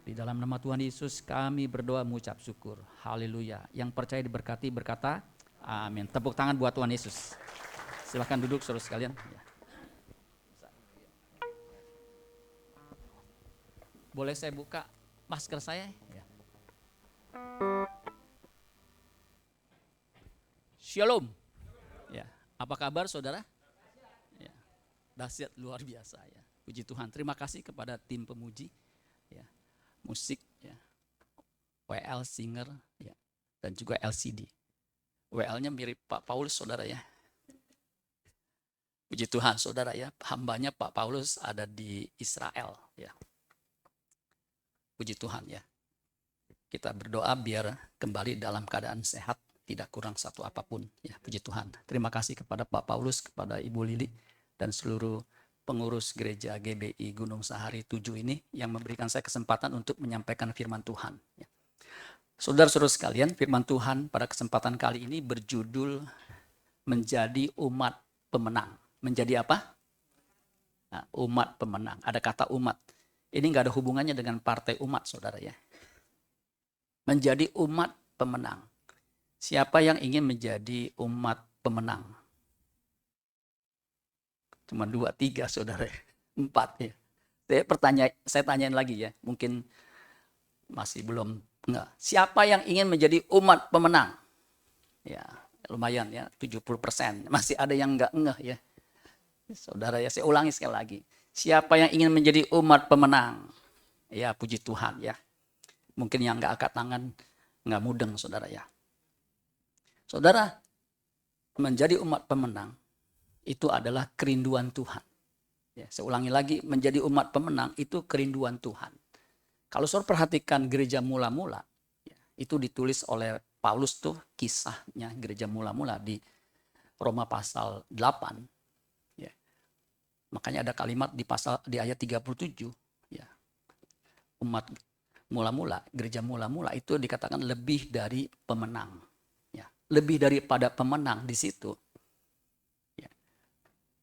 Di dalam nama Tuhan Yesus kami berdoa mengucap syukur. Haleluya. Yang percaya diberkati berkata amin. Tepuk tangan buat Tuhan Yesus. Silakan duduk saudara sekalian. Boleh saya buka masker saya? Ya. Shalom. Ya. Apa kabar saudara? Ya. Dahsyat luar biasa ya. Puji Tuhan. Terima kasih kepada tim pemuji. Ya. Musik ya. WL Singer ya. Dan juga LCD. WL-nya mirip Pak Paulus saudara ya. Puji Tuhan saudara ya. Hambanya Pak Paulus ada di Israel ya. Puji Tuhan ya. Kita berdoa biar kembali dalam keadaan sehat, tidak kurang satu apapun ya. Puji Tuhan. Terima kasih kepada Pak Paulus, kepada Ibu Lili dan seluruh pengurus gereja GBI Gunung Sahari 7 ini yang memberikan saya kesempatan untuk menyampaikan firman Tuhan. Saudara-saudara sekalian, firman Tuhan pada kesempatan kali ini berjudul menjadi umat pemenang. Menjadi apa? Nah, umat pemenang. Ada kata umat. Ini nggak ada hubungannya dengan partai umat, saudara ya. Menjadi umat pemenang. Siapa yang ingin menjadi umat pemenang? Cuma 2, 3 saudara, 4 ya. Saya tanyain lagi ya, mungkin masih belum enggak. Siapa yang ingin menjadi umat pemenang? Ya, lumayan ya, 70%. Masih ada yang enggak ya. Saudara ya, saya ulangi sekali lagi. Siapa yang ingin menjadi umat pemenang? Ya, puji Tuhan ya. Mungkin yang enggak angkat tangan enggak mudeng saudara ya. Saudara, menjadi umat pemenang itu adalah kerinduan Tuhan. Ya, saya ulangi lagi, menjadi umat pemenang itu kerinduan Tuhan. Kalau saudara perhatikan gereja mula-mula, ya, itu ditulis oleh Paulus tuh kisahnya gereja mula-mula di Roma pasal 8. Ya. Makanya ada kalimat di ayat 37. Ya. Umat mula-mula, gereja mula-mula itu dikatakan lebih dari pemenang. Ya. Lebih daripada pemenang di situ.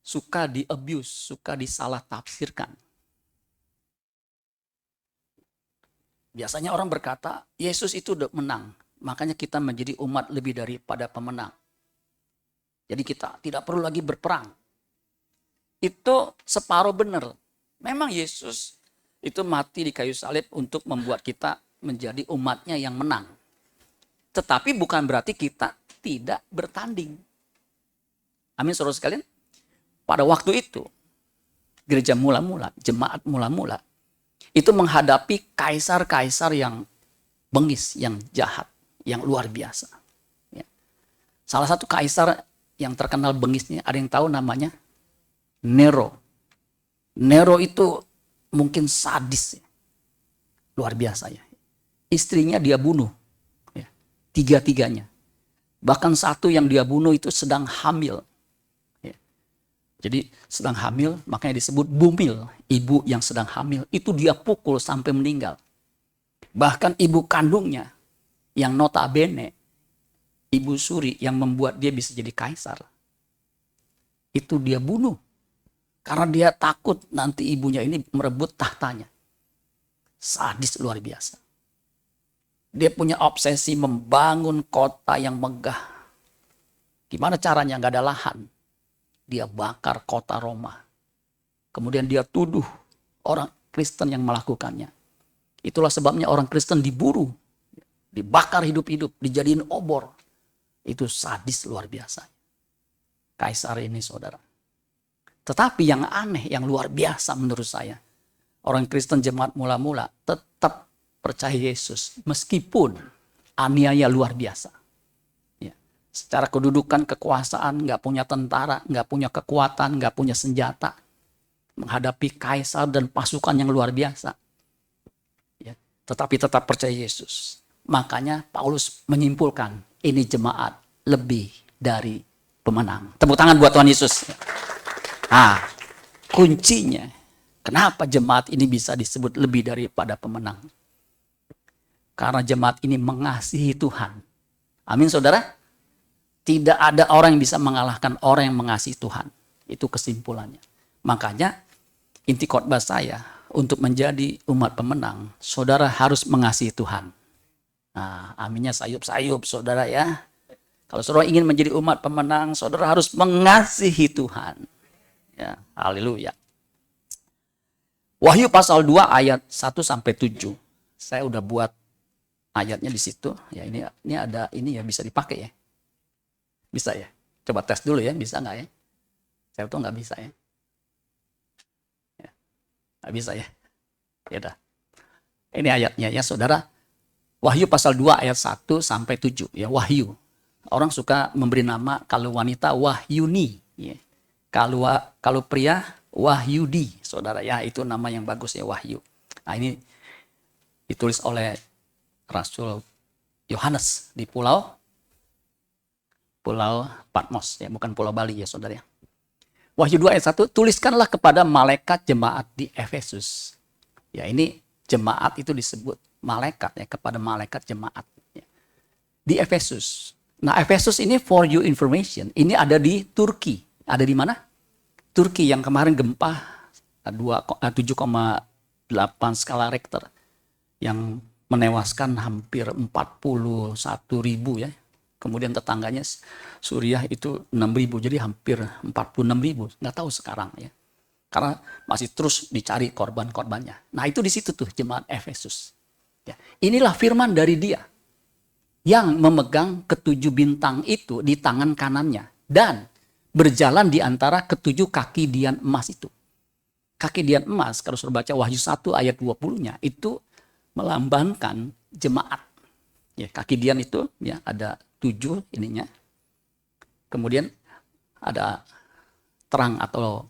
Suka di-abuse, suka disalah tafsirkan. Biasanya orang berkata, Yesus itu udah menang, makanya kita menjadi umat lebih daripada pemenang. Jadi kita tidak perlu lagi berperang. Itu separuh benar. Memang Yesus itu mati di kayu salib untuk membuat kita menjadi umatnya yang menang. Tetapi bukan berarti kita tidak bertanding. Amin saudara sekalian. Pada waktu itu, gereja mula-mula, jemaat mula-mula, itu menghadapi kaisar-kaisar yang bengis, yang jahat, yang luar biasa. Ya. Salah satu kaisar yang terkenal bengisnya, ada yang tahu namanya? Nero. Nero itu mungkin sadis. Ya. Luar biasa ya. Istrinya dia bunuh. Ya. 3-tiganya. Bahkan satu yang dia bunuh itu sedang hamil. Jadi sedang hamil, makanya disebut bumil. Ibu yang sedang hamil, itu dia pukul sampai meninggal. Bahkan ibu kandungnya, yang notabene, ibu suri yang membuat dia bisa jadi kaisar. Itu dia bunuh. Karena dia takut nanti ibunya ini merebut tahtanya. Sadis luar biasa. Dia punya obsesi membangun kota yang megah. Gimana caranya? Nggak ada lahan. Dia bakar kota Roma. Kemudian dia tuduh orang Kristen yang melakukannya. Itulah sebabnya orang Kristen diburu, dibakar hidup-hidup, dijadiin obor. Itu sadis luar biasa. Kaisar ini saudara. Tetapi yang aneh, yang luar biasa menurut saya. Orang Kristen jemaat mula-mula tetap percaya Yesus. Meskipun aniaya luar biasa. Secara kedudukan, kekuasaan, nggak punya tentara, nggak punya kekuatan, nggak punya senjata. Menghadapi kaisar dan pasukan yang luar biasa. Ya, tetapi tetap percaya Yesus. Makanya Paulus menyimpulkan, ini jemaat lebih dari pemenang. Tepuk tangan buat Tuhan Yesus. Nah, kuncinya, kenapa jemaat ini bisa disebut lebih daripada pemenang? Karena jemaat ini mengasihi Tuhan. Amin saudara. Tidak ada orang yang bisa mengalahkan orang yang mengasihi Tuhan. Itu kesimpulannya. Makanya inti khotbah saya, untuk menjadi umat pemenang, saudara harus mengasihi Tuhan. Nah, aminnya sayup-sayup, saudara ya. Kalau saudara ingin menjadi umat pemenang, saudara harus mengasihi Tuhan. Ya, haleluya. Wahyu pasal 2 ayat 1 sampai 7. Saya udah buat ayatnya di situ. Ya, ini ada ini ya, bisa dipakai ya. Bisa ya. Coba tes dulu ya, bisa nggak ya? Saya tuh nggak bisa ya. Nggak bisa ya. Ya udah. Ini ayatnya ya, saudara. Wahyu pasal 2 ayat 1 sampai 7 ya, Wahyu. Orang suka memberi nama kalau wanita Wahyuni ya. Kalau pria Wahyudi, saudara ya, itu nama yang bagus ya, Wahyu. Nah, ini ditulis oleh Rasul Yohanes di Pulau Patmos ya, bukan Pulau Bali ya, saudara ya. Wahyu 2 ayat 1, tuliskanlah kepada malaikat jemaat di Efesus. Ya, ini jemaat itu disebut malaikat ya, kepada malaikat jemaat ya. Di Efesus. Nah, Efesus ini for your information, ini ada di Turki. Ada di mana? Turki yang kemarin gempa 7,8 skala Richter yang menewaskan hampir 41.000 ya. Kemudian tetangganya Suriah itu 6.000, jadi hampir 46.000. Nggak tahu sekarang ya. Karena masih terus dicari korban-korbannya. Nah, itu di situ tuh jemaat Efesus. Ya. Inilah firman dari Dia yang memegang ketujuh bintang itu di tangan kanannya dan berjalan di antara ketujuh kaki dian emas itu. Kaki dian emas, kalau sudah baca Wahyu 1 ayat 20-nya, itu melambangkan jemaat. Ya, kaki dian itu ya ada 7 ininya. Kemudian ada terang atau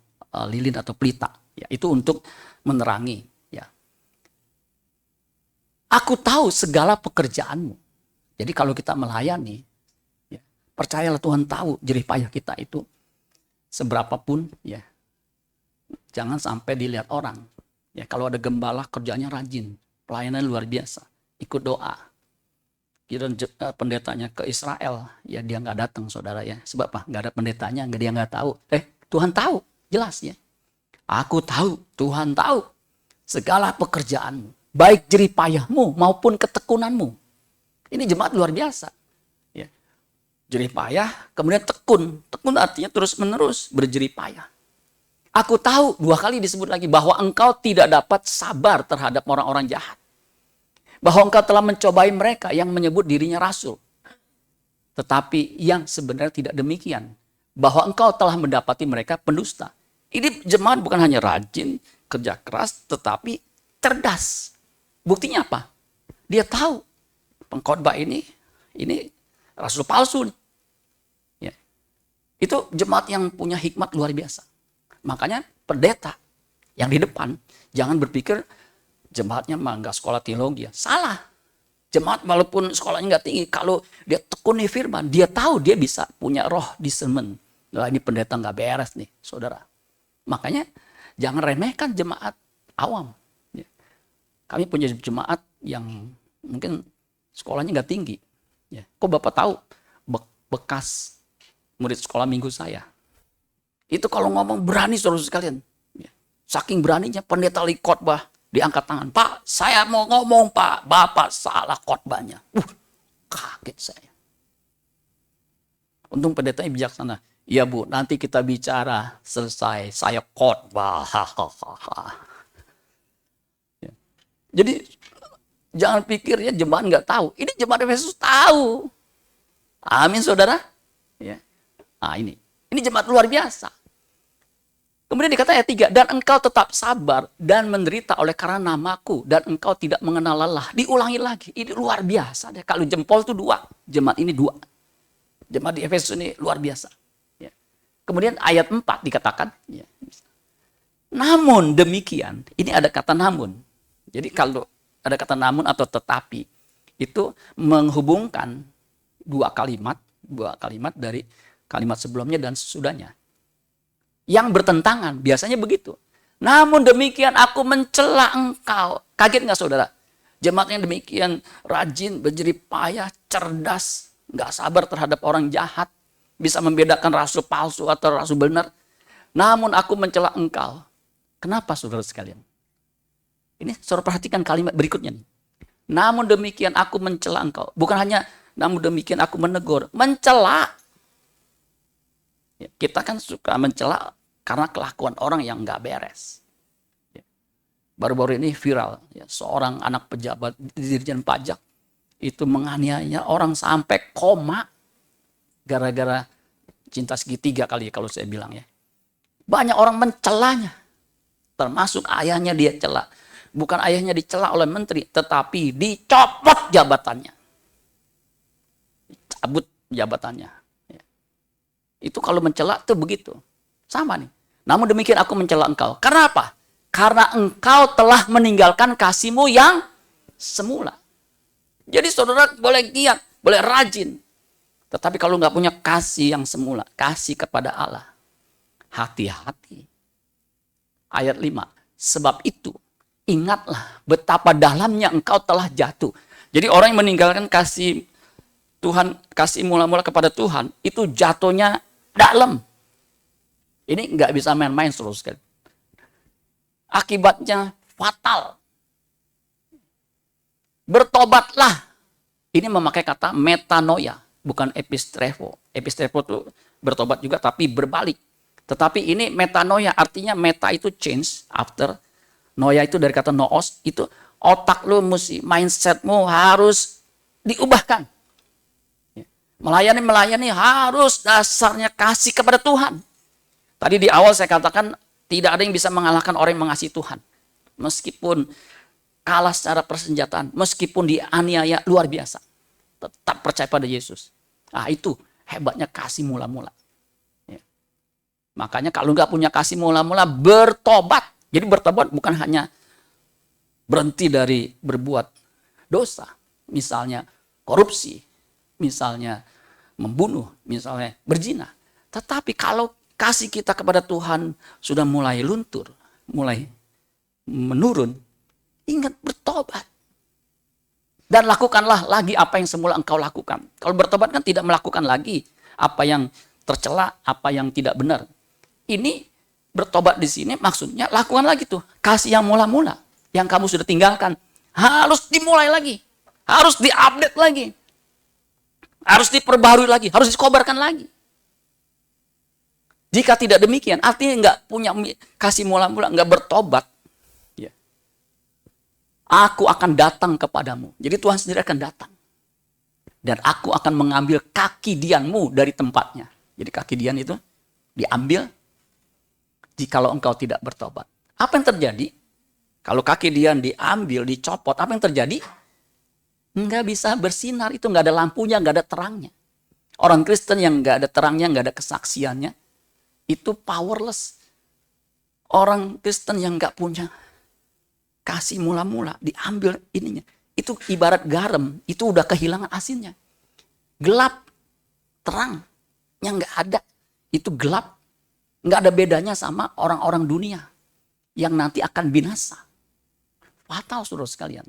lilin atau pelita. Ya, itu untuk menerangi. Ya. Aku tahu segala pekerjaanmu. Jadi kalau kita melayani, ya, percayalah Tuhan tahu jerih payah kita itu seberapapun. Ya, jangan sampai dilihat orang. Ya, kalau ada gembala kerjanya rajin, pelayanan luar biasa, ikut doa. Kirim pendetanya ke Israel, ya dia nggak datang, saudara ya. Sebab apa? Nggak ada pendetanya, dia nggak tahu. Tuhan tahu, jelas ya. Aku tahu, Tuhan tahu segala pekerjaanmu, baik jerih payahmu maupun ketekunanmu. Ini jemaat luar biasa. Ya. Jerih payah, kemudian tekun. Tekun artinya terus menerus berjerih payah. Aku tahu, 2 kali disebut lagi, bahwa engkau tidak dapat sabar terhadap orang-orang jahat. Bahwa engkau telah mencobai mereka yang menyebut dirinya rasul. Tetapi yang sebenarnya tidak demikian. Bahwa engkau telah mendapati mereka pendusta. Ini jemaat bukan hanya rajin, kerja keras, tetapi cerdas. Buktinya apa? Dia tahu pengkhotbah ini rasul palsu. Ya. Itu jemaat yang punya hikmat luar biasa. Makanya pendeta yang di depan, jangan berpikir jemaatnya mah nggak sekolah teologi. Salah. Jemaat walaupun sekolahnya nggak tinggi, kalau dia tekuni firman, dia tahu dia bisa punya roh discernment. Nah, ini pendeta nggak beres nih, saudara. Makanya jangan remehkan jemaat awam. Ya. Kami punya jemaat yang mungkin sekolahnya nggak tinggi. Ya. Kok Bapak tahu bekas murid sekolah minggu saya? Itu kalau ngomong berani, saudara sekalian. Ya. Saking beraninya pendeta khotbah diangkat tangan. Pak, saya mau ngomong Pak, Bapak salah khotbahnya. Kaget saya. Untung pendetanya bijaksana. Iya Bu, nanti kita bicara selesai saya khotbah. Ya. Jadi jangan pikirnya jemaat nggak tahu. Ini jemaat Efesus tahu. Amin, saudara. Ya. Nah, ini jemaat luar biasa. Kemudian dikata ayat 3, dan engkau tetap sabar dan menderita oleh karena namaku, dan engkau tidak mengenal lelah. Diulangi lagi, ini luar biasa deh. Kalau jempol itu 2, jemaat ini 2. Jemaat di Efesus ini luar biasa. Ya. Kemudian ayat 4 dikatakan, ya. Namun demikian, ini ada kata namun. Jadi kalau ada kata namun atau tetapi, itu menghubungkan 2 kalimat dari kalimat sebelumnya dan sesudahnya. Yang bertentangan, biasanya begitu. Namun demikian aku mencela engkau. Kaget nggak saudara? Jemaat yang demikian rajin, berjerih payah, cerdas, nggak sabar terhadap orang jahat, bisa membedakan rasul palsu atau rasul benar. Namun aku mencela engkau. Kenapa saudara sekalian? Ini saudara perhatikan kalimat berikutnya nih. Namun demikian aku mencela engkau. Bukan hanya namun demikian aku menegur. Mencela. Ya, kita kan suka mencela karena kelakuan orang yang nggak beres. Ya. Baru-baru ini viral. Ya, seorang anak pejabat di Dirjen Pajak itu menganiaya orang sampai koma gara-gara cinta segitiga kali ya kalau saya bilang ya. Banyak orang mencelanya. Termasuk ayahnya dia cela. Bukan ayahnya dicela oleh menteri, tetapi dicopot jabatannya. Cabut jabatannya. Ya. Itu kalau mencela tuh begitu. Sama nih. Namun demikian aku mencela engkau. Karena apa? Karena engkau telah meninggalkan kasihmu yang semula. Jadi saudara boleh giat, boleh rajin. Tetapi kalau nggak punya kasih yang semula, kasih kepada Allah, hati-hati. Ayat 5. Sebab itu, ingatlah betapa dalamnya engkau telah jatuh. Jadi orang yang meninggalkan kasih Tuhan, kasih mula-mula kepada Tuhan, itu jatuhnya dalam. Ini nggak bisa main-main terus kan. Akibatnya fatal. Bertobatlah. Ini memakai kata metanoia, bukan epistrepo. Epistrepo itu bertobat juga tapi berbalik. Tetapi ini metanoia, artinya meta itu change, after. Noia itu dari kata noos, itu otak lu mesti, mindsetmu harus diubahkan. Melayani harus dasarnya kasih kepada Tuhan. Tadi di awal saya katakan tidak ada yang bisa mengalahkan orang yang mengasihi Tuhan. Meskipun kalah secara persenjataan, meskipun dianiaya luar biasa. Tetap percaya pada Yesus. Nah itu hebatnya kasih mula-mula. Ya. Makanya kalau nggak punya kasih mula-mula, bertobat. Jadi bertobat bukan hanya berhenti dari berbuat dosa. Misalnya korupsi, misalnya membunuh, misalnya berzina. Tetapi kalau kasih kita kepada Tuhan sudah mulai luntur, mulai menurun, ingat bertobat. Dan lakukanlah lagi apa yang semula engkau lakukan. Kalau bertobat kan tidak melakukan lagi apa yang tercela, apa yang tidak benar. Ini bertobat di sini maksudnya lakukan lagi tuh. Kasih yang mula-mula, yang kamu sudah tinggalkan. Harus dimulai lagi. Harus diupdate lagi. Harus diperbarui lagi. Harus dikobarkan lagi. Jika tidak demikian, artinya nggak punya kasih mula-mula, nggak bertobat. Aku akan datang kepadamu. Jadi Tuhan sendiri akan datang. Dan aku akan mengambil kaki dianmu dari tempatnya. Jadi kaki dian itu diambil jikalau engkau tidak bertobat. Apa yang terjadi? Kalau kaki dian diambil, dicopot, apa yang terjadi? Nggak bisa bersinar, itu nggak ada lampunya, nggak ada terangnya. Orang Kristen yang nggak ada terangnya, nggak ada kesaksiannya, itu powerless. Orang Kristen yang nggak punya kasih mula-mula, diambil ininya. Itu ibarat garam, itu udah kehilangan asinnya. Gelap, terang, yang nggak ada. Itu gelap, nggak ada bedanya sama orang-orang dunia yang nanti akan binasa. Fatal saudara sekalian.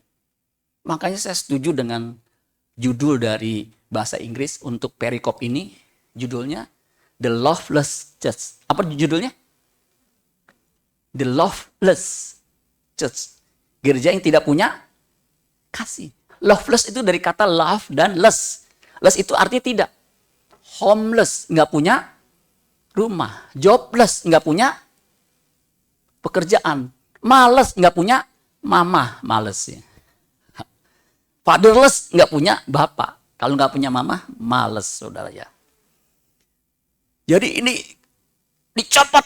Makanya saya setuju dengan judul dari bahasa Inggris untuk perikop ini. Judulnya The Loveless Church. Apa judulnya? The Loveless Church. Gereja yang tidak punya kasih. Loveless itu dari kata love dan less. Less itu artinya tidak. Homeless, nggak punya rumah. Jobless, nggak punya pekerjaan. Males, nggak punya mama. Males ya. Fatherless, nggak punya bapak. Kalau nggak punya mama, males saudara ya. Jadi ini dicopot.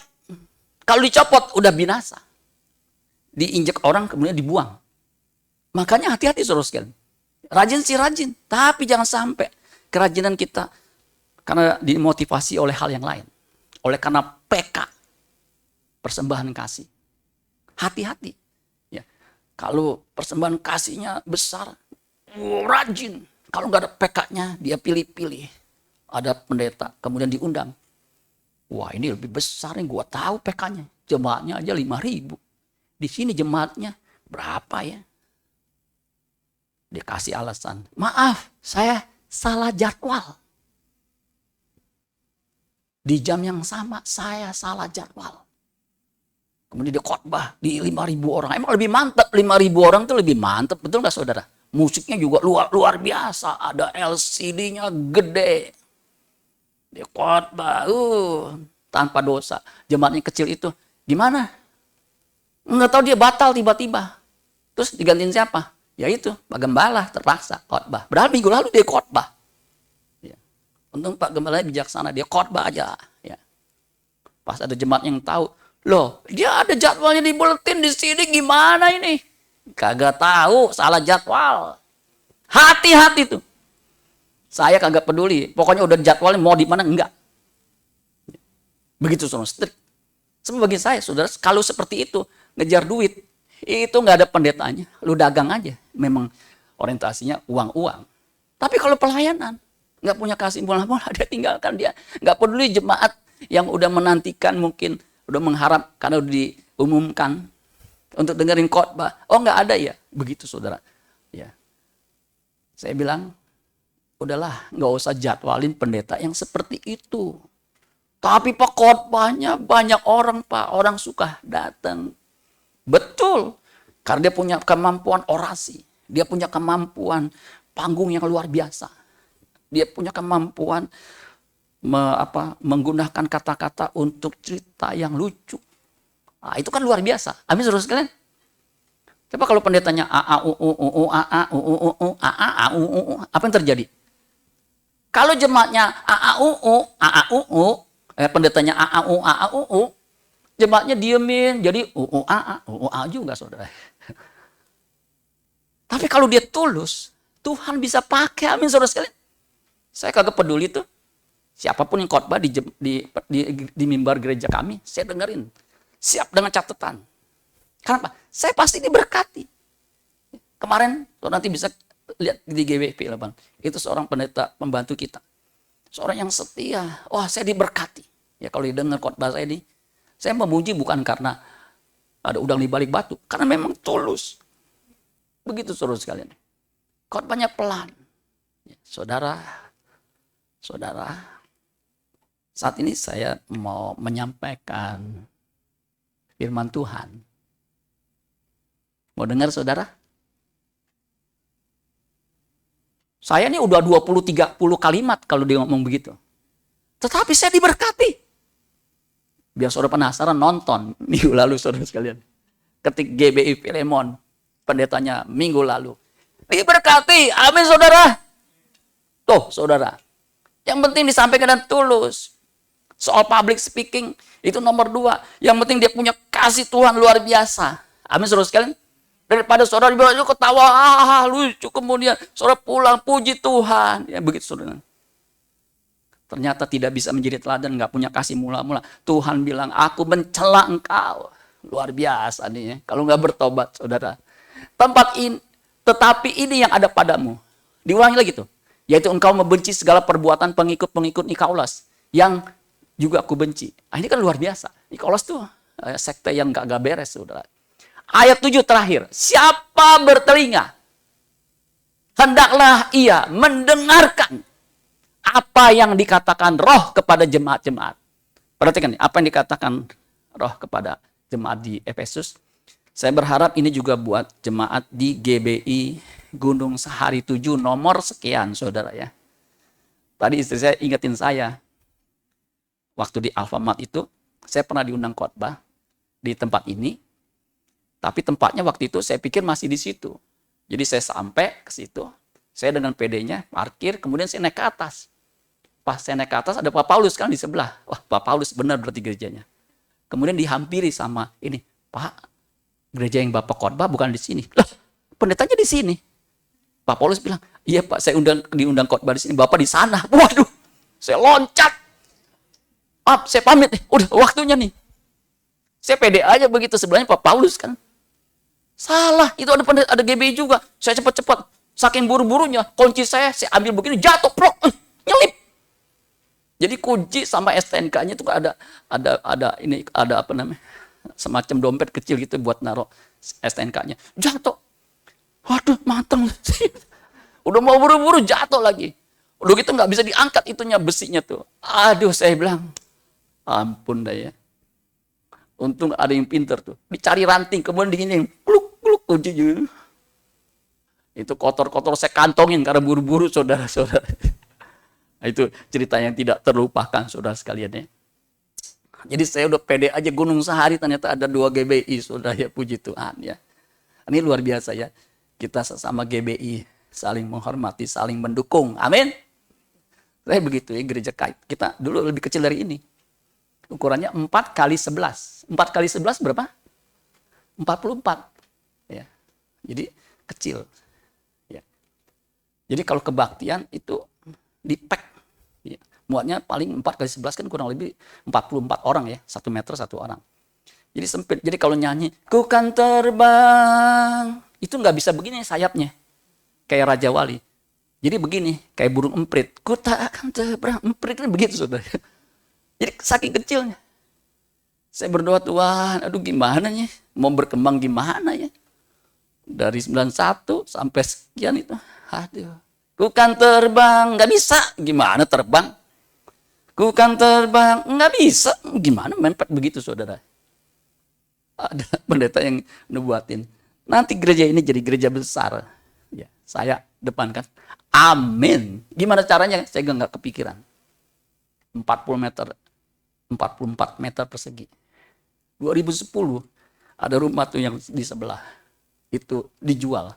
Kalau dicopot, udah binasa. Diinjek orang kemudian dibuang. Makanya hati-hati saudara sekalian. Rajin sih rajin, tapi jangan sampai kerajinan kita karena dimotivasi oleh hal yang lain. Oleh karena PK, persembahan kasih. Hati-hati. Ya. Kalau persembahan kasihnya besar, rajin. Kalau nggak ada PK-nya, dia pilih-pilih. Ada pendeta, kemudian diundang. Wah ini lebih besar nih, gue tahu PK-nya. Jemaatnya aja 5.000. Di sini jemaatnya berapa ya? Dikasih alasan. Maaf, saya salah jadwal. Di jam yang sama, saya salah jadwal. Kemudian dia khotbah di 5.000 orang. Emang lebih mantap, 5.000 orang itu lebih mantap, betul nggak saudara? Musiknya juga luar biasa, ada LCD-nya gede. Dia khotbah, tanpa dosa. Jemaatnya kecil itu gimana? Nggak tahu, dia batal tiba-tiba. Terus digantiin siapa? Ya itu, Pak Gembala terpaksa khotbah. Padahal minggu lalu dia khotbah. Ya. Untung Pak Gembala bijaksana, dia khotbah aja. Ya. Pas ada jemaat yang tahu, loh, dia ada jadwalnya di buletin di sini, gimana ini? Kagak tahu, salah jadwal. Hati-hati tuh. Saya kagak peduli, pokoknya udah jadwalnya mau di mana enggak. Begitu saudara, strict. Sebab bagi saya, saudara, kalau seperti itu ngejar duit, itu nggak ada pendetanya, lu dagang aja. Memang orientasinya uang-uang. Tapi kalau pelayanan, nggak punya kasih mula-mula, dia tinggalkan dia. Nggak peduli jemaat yang udah menantikan, mungkin udah mengharap karena udah diumumkan untuk dengerin khotbah. Oh nggak ada ya, begitu saudara. Ya, saya bilang, udahlah, nggak usah jadwalin pendeta yang seperti itu. Tapi Pak, khotbahnya banyak orang Pak, orang suka datang. Betul, karena dia punya kemampuan orasi, dia punya kemampuan panggung yang luar biasa, dia punya kemampuan menggunakan kata-kata untuk cerita yang lucu. Nah, itu kan luar biasa. Amin saudara sekalian. Coba kalau pendetanya apa yang terjadi? Kalau jemaatnya pendetanya jemaatnya diemin, jadi juga saudara. Tapi kalau dia tulus, Tuhan bisa pakai, amin saudara sekalian. Saya kagak peduli tuh, siapapun yang khotbah di mimbar gereja kami, saya dengerin. Siap dengan catatan. Kenapa? Saya pasti diberkati. Kemarin, saudara nanti bisa lihat di GWP 8. Itu seorang pendeta pembantu kita. Seorang yang setia. Wah, saya diberkati. Ya kalau didengar khotbah saya ini, saya memuji bukan karena ada udang di balik batu, karena memang tulus. Begitu saudara sekalian. Khotbahnya pelan. Ya, saudara, saat ini saya mau menyampaikan firman Tuhan. Mau dengar saudara? Saya ini udah 20-30 kalimat kalau dia ngomong begitu. Tetapi saya diberkati. Biar saudara penasaran, nonton minggu lalu saudara sekalian. Ketik GBI Filemon, pendetanya minggu lalu. Diberkati, amin saudara. Tuh saudara, yang penting disampaikan dan tulus. Soal public speaking, itu nomor 2. Yang penting dia punya kasih Tuhan luar biasa. Amin saudara sekalian. Daripada saudara dibilang ketawa, lucu, kemudian saudara pulang, puji Tuhan. Ya begitu saudara. Ternyata tidak bisa menjadi teladan, nggak punya kasih mula-mula. Tuhan bilang, aku mencela engkau. Luar biasa nih ya. Kalau nggak bertobat, saudara. Tetapi ini yang ada padamu. Diulangi lagi tuh. Yaitu engkau membenci segala perbuatan pengikut-pengikut Nikolaus. Yang juga aku benci. Ini kan luar biasa. Nikolaus tuh sekte yang nggak beres, saudara. Ayat 7 terakhir. Siapa bertelinga, hendaklah ia mendengarkan apa yang dikatakan Roh kepada jemaat-jemaat. Perhatikan nih, apa yang dikatakan Roh kepada jemaat di Efesus. Saya berharap ini juga buat jemaat di GBI Gunung Sahari 7 nomor sekian, saudara ya. Tadi istri saya ingetin saya, waktu di Alfamart itu, saya pernah diundang khotbah di tempat ini, tapi tempatnya waktu itu saya pikir masih di situ. Jadi saya sampai ke situ, saya dengan PD-nya parkir, kemudian saya naik ke atas. Pas saya naik ke atas ada Pak Paulus kan di sebelah. Wah, Pak Paulus benar berarti gerejanya. Kemudian dihampiri sama ini, Pak, gereja yang Bapak khotbah bukan di sini. Lah, pendetanya di sini. Pak Paulus bilang, iya Pak, saya diundang khotbah di sini, Bapak di sana. Waduh, saya loncat. Maaf, saya pamit nih. Udah waktunya nih. Saya pede aja begitu, sebelahnya Pak Paulus kan. Salah, itu ada GBI juga. Saya cepat-cepat, saking buru-burunya, kunci saya ambil begini, jatuh, plok, nyelip. Jadi kunci sama STNK-nya itu ada apa namanya, semacam dompet kecil gitu buat naruh STNK-nya. Jatuh. Waduh, mateng. Udah mau buru-buru jatuh lagi. Udah gitu nggak bisa diangkat itunya, besinya tuh. Aduh, saya bilang, ampun dah ya. Untung ada yang pinter tuh. Dicari ranting, kemudian diginiin. Kluk, kluk, kuncinya. Itu kotor-kotor saya kantongin karena buru-buru, saudara-saudara. Nah, itu cerita yang tidak terlupakan, saudara sekalian ya. Jadi saya udah pede aja gunung sehari, ternyata ada 2 GBI, saudara ya, puji Tuhan ya. Ini luar biasa ya. Kita sesama GBI saling menghormati, saling mendukung. Amin. Saya begitu ya, gereja kait. Kita dulu lebih kecil dari ini. Ukurannya 4 kali 11. 4 kali 11 berapa? 44. Ya. Jadi kecil. Ya. Jadi kalau kebaktian itu di-pack. Ya. Muatnya paling 4 kali 11 kan kurang lebih 44 orang ya. 1 meter 1 orang. Jadi sempit. Jadi kalau nyanyi, ku kan terbang. Itu nggak bisa begini sayapnya. Kayak Raja Wali. Jadi begini, kayak burung emprit. Ku tak akan terbang. Emprit kan begitu, saudara. Jadi saking kecilnya. Saya berdoa, Tuhan, aduh gimana ya? Mau berkembang gimana ya? Dari 91 sampai sekian itu. Aduh. Ku kan terbang. Nggak bisa. Gimana terbang? Ku kan terbang. Nggak bisa. Gimana mempet begitu, saudara? Ada pendeta yang nubuatin. Nanti gereja ini jadi gereja besar. Ya, saya depankan. Amin. Gimana caranya? Saya nggak kepikiran. 40 meter, 44 meter persegi. 2010 ada rumah tuh yang di sebelah. Itu dijual.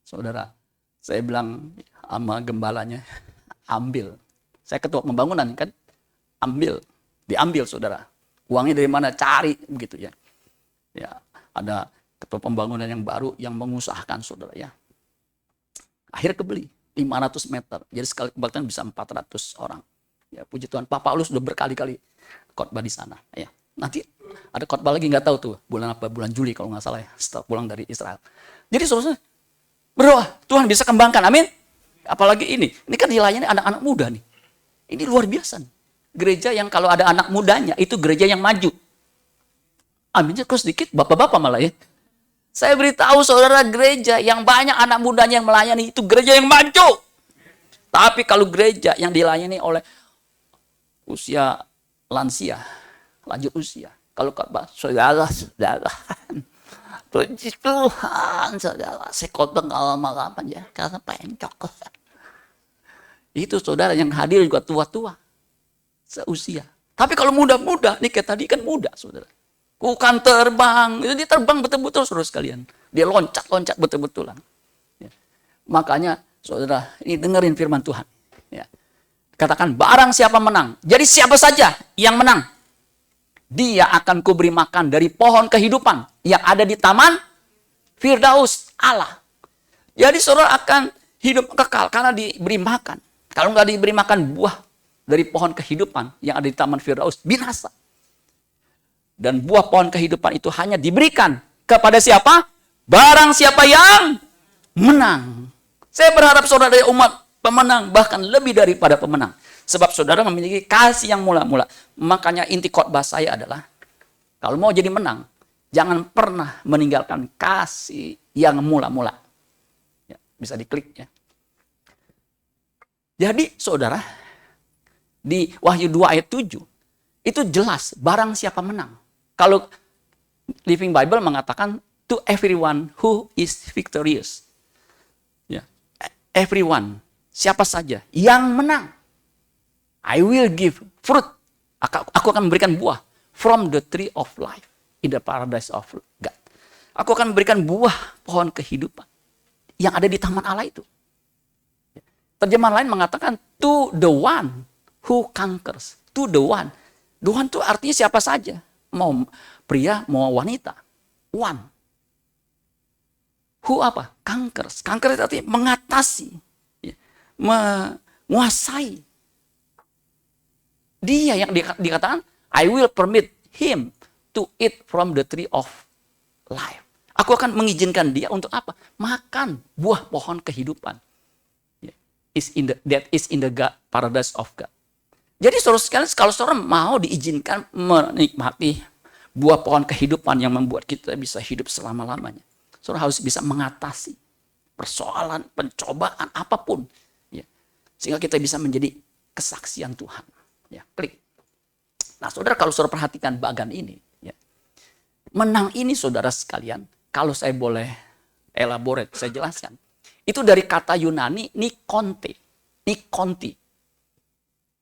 Saudara, saya bilang sama gembalanya, ambil. Saya ketua pembangunan kan, ambil. Diambil, saudara. Uangnya dari mana? Cari, begitu ya. Ya, ada ketua pembangunan yang baru yang mengusahakan, saudara ya. Akhirnya kebeli 500 meter. Jadi sekali kebaktian bisa 400 orang. Ya, puji Tuhan. Pak Paulus sudah berkali-kali khotbah di sana. Ya, nanti ada khotbah lagi nggak tahu tuh bulan apa, bulan Juli kalau nggak salah ya, setelah pulang dari Israel. Jadi saudara berdoa, Tuhan bisa kembangkan, amin. Apalagi ini kan dilayani anak-anak muda nih. Ini luar biasa nih. Gereja yang kalau ada anak mudanya itu gereja yang maju. Aminnya kok sedikit, bapak-bapak malah ya. Saya beritahu saudara, gereja yang banyak anak mudanya yang melayani itu gereja yang maju. Tapi kalau gereja yang dilayani oleh usia lansia, lanjut usia. Kalau saudara, puji Tuhan, saudara, saya khotbah nggak lama-lama ya, karena pencok. Itu saudara yang hadir juga tua-tua, seusia. Tapi kalau muda-muda, nih kayak tadi kan muda, saudara. Ku kan terbang, itu dia terbang betul-betul, saudara sekalian. Dia loncat-loncat betul-betulan. Ya. Makanya, saudara, ini dengerin firman Tuhan. Ya. Katakan, barang siapa menang. Jadi siapa saja yang menang, dia akan kuberi makan dari pohon kehidupan yang ada di taman Firdaus Allah. Jadi saudara akan hidup kekal karena diberi makan. Kalau nggak diberi makan buah dari pohon kehidupan yang ada di taman Firdaus, binasa. Dan buah pohon kehidupan itu hanya diberikan kepada siapa? Barang siapa yang menang. Saya berharap saudara dari umat pemenang, bahkan lebih daripada pemenang. Sebab saudara memiliki kasih yang mula-mula. Makanya inti khotbah saya adalah, kalau mau jadi menang, jangan pernah meninggalkan kasih yang mula-mula. Ya, bisa diklik ya. Jadi saudara, di Wahyu 2 ayat 7, itu jelas barang siapa menang. Kalau Living Bible mengatakan, to everyone who is victorious. Ya, everyone, siapa saja yang menang. I will give fruit. Aku akan memberikan buah from the tree of life in the paradise of God. Aku akan memberikan buah pohon kehidupan yang ada di taman Allah itu. Terjemahan lain mengatakan to the one who conquers. To the one. The one itu artinya siapa saja. Mau pria, mau wanita. One. Who apa? Conquers. Conquer itu artinya mengatasi. Menguasai. Dia yang dikatakan, I will permit him to eat from the tree of life. Aku akan mengizinkan dia untuk apa? Makan buah pohon kehidupan. That is in the God, paradise of God. Jadi saudara sekalian, kalau saudara mau diizinkan menikmati buah pohon kehidupan yang membuat kita bisa hidup selama-lamanya, saudara harus bisa mengatasi persoalan, pencobaan, apapun. Ya. Sehingga kita bisa menjadi kesaksian Tuhan. Ya, klik. Nah saudara, kalau saudara perhatikan bagan ini, ya, Menang ini saudara sekalian, kalau saya boleh elaborate, saya jelaskan. Itu dari kata Yunani nikonte. Nikonti.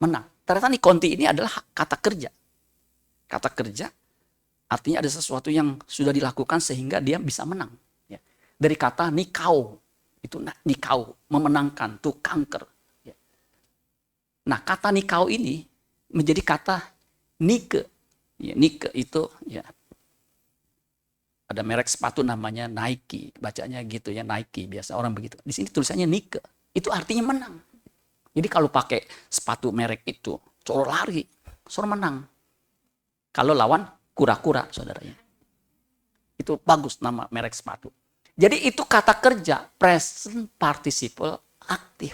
Menang. Ternyata nikonti ini adalah kata kerja. Kata kerja artinya ada sesuatu yang sudah dilakukan sehingga dia bisa menang. Ya. Dari kata nikau. Itu nikau, memenangkan, to conquer. Ya. Nah, kata nikau ini menjadi kata Nike. Ya, Nike itu ya ada merek sepatu namanya Nike, bacanya gitu ya, Nike, biasa orang begitu. Di sini tulisannya Nike. Itu artinya menang. Jadi kalau pakai sepatu merek itu, suruh lari, suruh menang. Kalau lawan kura-kura, saudaranya. Itu bagus nama merek sepatu. Jadi itu kata kerja, present participle aktif.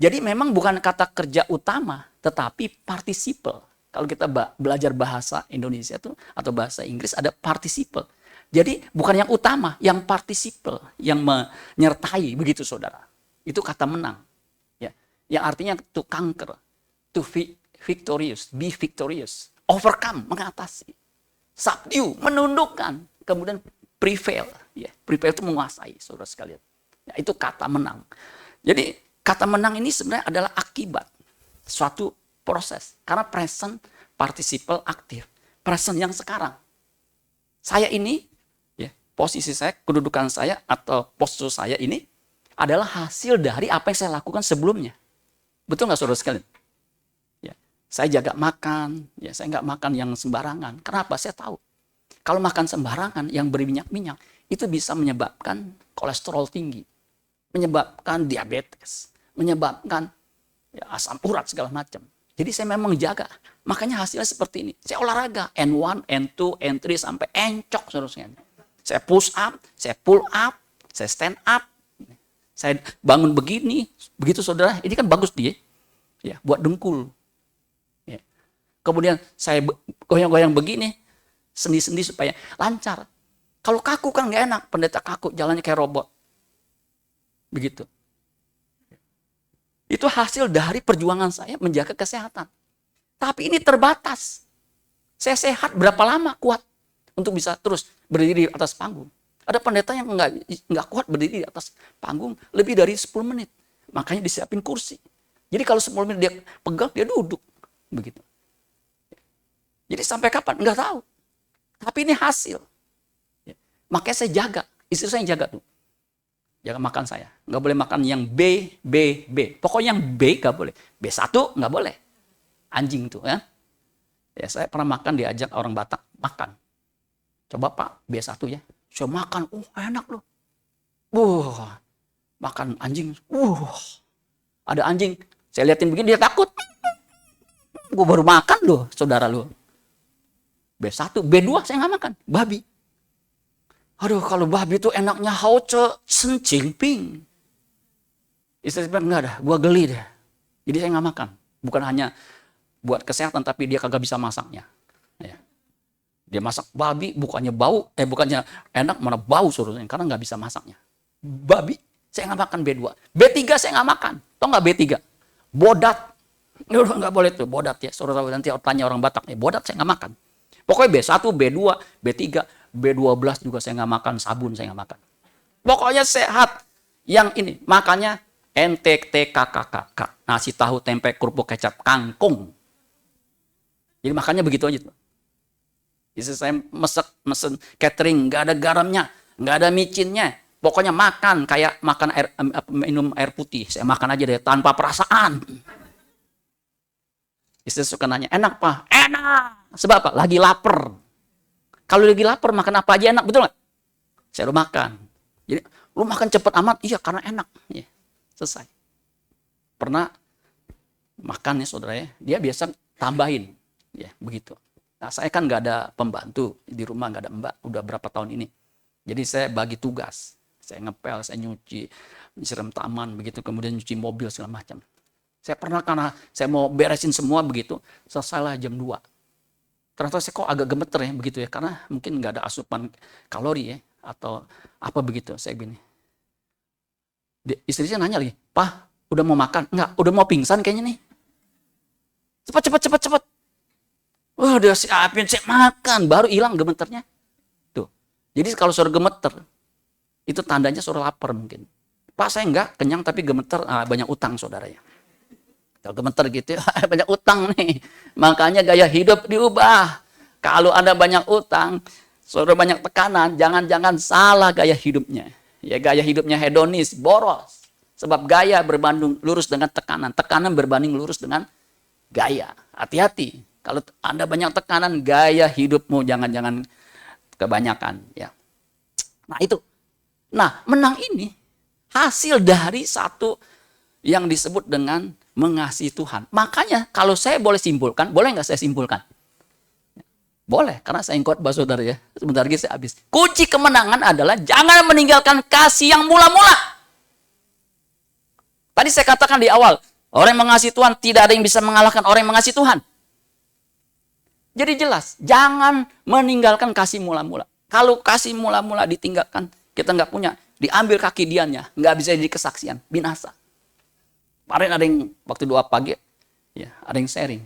Jadi memang bukan kata kerja utama, tetapi participle. Kalau kita belajar bahasa Indonesia tuh atau bahasa Inggris ada participle. Jadi bukan yang utama, yang participle, yang menyertai, begitu saudara. Itu kata menang. Ya. Yang artinya to conquer, to victorious, be victorious, overcome, mengatasi, subdue, menundukkan, kemudian prevail. Ya, prevail itu menguasai, saudara sekalian. Ya, itu kata menang. Jadi kata menang ini sebenarnya adalah akibat suatu proses. Karena present participle aktif. Present yang sekarang. Saya ini, ya, posisi saya, kedudukan saya atau postur saya ini adalah hasil dari apa yang saya lakukan sebelumnya. Betul nggak saudara sekalian? Ya, saya jaga makan, ya, saya nggak makan yang sembarangan. Kenapa? Saya tahu. Kalau makan sembarangan yang berminyak-minyak, itu bisa menyebabkan kolesterol tinggi, menyebabkan diabetes, menyebabkan ya, asam urat segala macam. Jadi saya memang jaga. Makanya hasilnya seperti ini. Saya olahraga N1, N2, N3 sampai encok seterusnya. Saya push up, saya pull up, saya stand up. Saya bangun begini, begitu saudara. Ini kan bagus dia. Ya, buat dengkul. Ya. Kemudian saya goyang-goyang begini, sendi-sendi supaya lancar. Kalau kaku kan nggak enak, pendeta kaku, jalannya kayak robot. Begitu. Itu hasil dari perjuangan saya menjaga kesehatan. Tapi ini terbatas. Saya sehat berapa lama kuat untuk bisa terus berdiri di atas panggung. Ada pendeta yang nggak kuat berdiri di atas panggung lebih dari 10 menit. Makanya disiapin kursi. Jadi kalau 10 menit dia pegang, dia duduk. Begitu. Jadi sampai kapan? Nggak tahu. Tapi ini hasil. Makanya saya jaga. Istri saya yang jaga tuh. Jaga makan saya. Nggak boleh makan yang B, B, B. Pokoknya yang B nggak boleh. B1 nggak boleh. Anjing tuh ya. Ya saya pernah makan diajak orang Batak makan. Coba Pak B1 ya. Saya makan. Enak loh. Makan anjing. Ada anjing. Saya liatin begini dia takut. Gue baru makan loh saudara loh. B1, B2 saya nggak makan. Babi. Aduh, kalau babi itu enaknya hauce sencingping. Istri saya bilang, enggak dah, gua geli deh. Jadi saya nggak makan. Bukan hanya buat kesehatan, tapi dia kagak bisa masaknya. Ya. Dia masak babi, bukannya enak, mana bau suruhnya, karena nggak bisa masaknya. Babi, saya nggak makan B2. B3 saya nggak makan. Tahu nggak B3? Bodat. Nggak boleh tuh, bodat ya. Suruh nanti tanya orang Batak, bodat saya nggak makan. Pokoknya B1, B2, B3, B12 juga saya nggak makan, sabun saya nggak makan. Pokoknya sehat. Yang ini, makanya NTTKKK. Nasi tahu, tempe, kerupuk, kecap, kangkung. Jadi makannya begitu aja tuh. Jadi saya mesen catering, nggak ada garamnya, nggak ada micinnya. Pokoknya makan, kayak makan minum air putih. Saya makan aja deh, tanpa perasaan. Istri suka nanya, enak Pak? Enak. Sebab apa? Lagi lapar. Kalau lagi lapar, makan apa aja enak, betul nggak? Saya lu makan. Jadi, lu makan cepet amat? Iya, karena enak. Ya, selesai. Pernah makan ya saudara ya, dia biasa tambahin. Ya, begitu. Nah, saya kan nggak ada pembantu. Di rumah nggak ada mbak, udah berapa tahun ini. Jadi saya bagi tugas. Saya ngepel, saya nyuci, nyiram taman, begitu. Kemudian nyuci mobil, segala macam. Saya pernah karena saya mau beresin semua begitu, selesailah jam 2. Ternyata saya kok agak gemeter ya begitu ya, karena mungkin nggak ada asupan kalori ya, atau apa begitu. Saya gini. Istri saya nanya lagi, Pak, udah mau makan? Enggak, udah mau pingsan kayaknya nih. Cepat. Wah, udah siapin, saya makan, baru hilang gemeternya. Jadi kalau saudara gemeter, itu tandanya saudara lapar mungkin. Pak, saya enggak kenyang tapi gemeter, banyak utang saudara ya. Kalau gemeter gitu, banyak utang nih. Makanya gaya hidup diubah. Kalau Anda banyak utang, saudara banyak tekanan, jangan-jangan salah gaya hidupnya. Ya, gaya hidupnya hedonis, boros. Sebab gaya berbanding lurus dengan tekanan. Tekanan berbanding lurus dengan gaya. Hati-hati. Kalau Anda banyak tekanan, gaya hidupmu jangan-jangan kebanyakan. Ya. Nah itu. Nah, menang ini hasil dari satu yang disebut dengan mengasihi Tuhan. Makanya kalau saya boleh simpulkan, boleh nggak saya simpulkan? Boleh, karena saya ingkot bahasa saudara ya. Sebentar lagi saya habis. Kunci kemenangan adalah jangan meninggalkan kasih yang mula-mula. Tadi saya katakan di awal, orang yang mengasihi Tuhan tidak ada yang bisa mengalahkan orang yang mengasihi Tuhan. Jadi jelas, jangan meninggalkan kasih mula-mula. Kalau kasih mula-mula ditinggalkan, kita nggak punya, diambil kaki diannya, nggak bisa jadi kesaksian, binasa. Kemarin ada yang waktu doa pagi, ya ada yang sharing.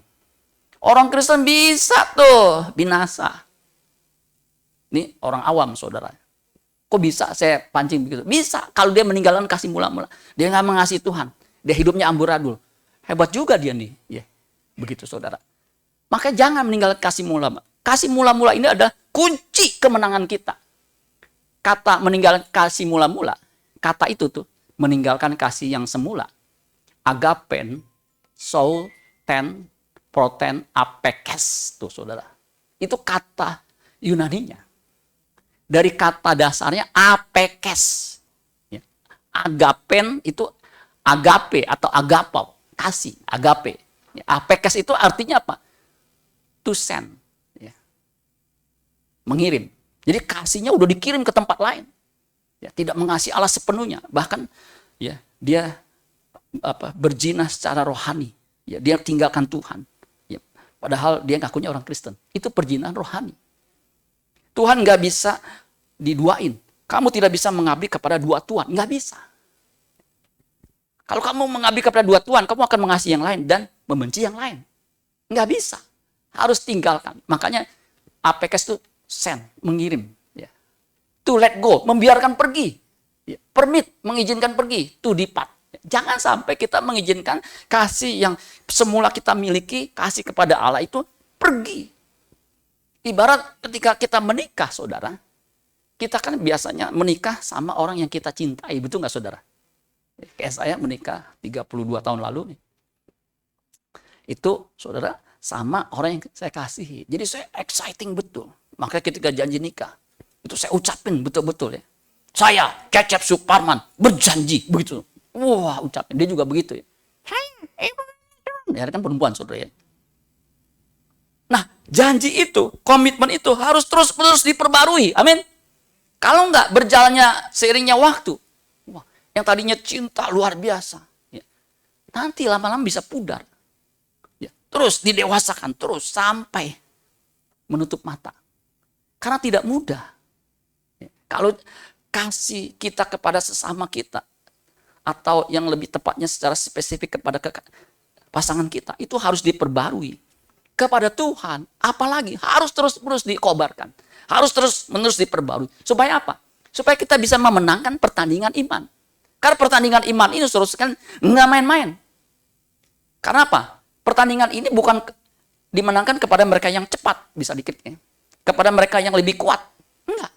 Orang Kristen bisa tuh binasa. Ini orang awam saudara. Kok bisa saya pancing begitu? Bisa kalau dia meninggalkan kasih mula-mula. Dia nggak mengasihi Tuhan. Dia hidupnya amburadul. Hebat juga dia nih. Ya, begitu saudara. Makanya jangan meninggalkan kasih mula-mula. Kasih mula-mula ini adalah kunci kemenangan kita. Kata meninggalkan kasih mula-mula. Kata itu tuh meninggalkan kasih yang semula. Agapen, souten, proten, apekes. Tuh saudara. Itu kata Yunaninya. Dari kata dasarnya apekes. Ya. Agapen itu agape atau agapau. Kasih, agape. Ya. Apekes itu artinya apa? To send. Ya. Mengirim. Jadi kasihnya udah dikirim ke tempat lain. Ya, tidak mengasihi Allah sepenuhnya. Bahkan ya dia berzina secara rohani. Ya, dia tinggalkan Tuhan. Ya, padahal dia ngakunya orang Kristen. Itu perzinahan rohani. Tuhan nggak bisa diduain. Kamu tidak bisa mengabdi kepada dua Tuhan. Nggak bisa. Kalau kamu mengabdi kepada dua Tuhan, kamu akan mengasihi yang lain dan membenci yang lain. Nggak bisa. Harus tinggalkan. Makanya apekes itu send, mengirim. Ya. To let go, membiarkan pergi. Ya. Permit, mengizinkan pergi. To depart. Jangan sampai kita mengizinkan kasih yang semula kita miliki, kasih kepada Allah itu pergi. Ibarat ketika kita menikah, saudara, kita kan biasanya menikah sama orang yang kita cintai, betul nggak saudara? Kayak saya menikah 32 tahun lalu nih. Itu saudara sama orang yang saya kasihi. Jadi saya exciting betul. Makanya ketika janji nikah, itu saya ucapin betul-betul ya. Saya, Cecep Suparman, berjanji, begitu. Wah, ucapin. Dia juga begitu ya. Ya kan perempuan saudara ya. Nah, janji itu, komitmen itu harus terus-menerus diperbarui. Amin. Kalau enggak berjalannya seiringnya waktu, wah, yang tadinya cinta luar biasa, ya, nanti lama-lama bisa pudar. Ya, terus didewasakan, terus sampai menutup mata. Karena tidak mudah. Ya, kalau kasih kita kepada sesama kita, atau yang lebih tepatnya secara spesifik kepada pasangan kita, itu harus diperbarui. Kepada Tuhan, apalagi harus terus-menerus dikobarkan. Harus terus-menerus diperbarui. Supaya apa? Supaya kita bisa memenangkan pertandingan iman. Karena pertandingan iman ini terus kan nggak main-main. Karena apa? Pertandingan ini bukan dimenangkan kepada mereka yang cepat, bisa dikit ya. Kepada mereka yang lebih kuat. Enggak.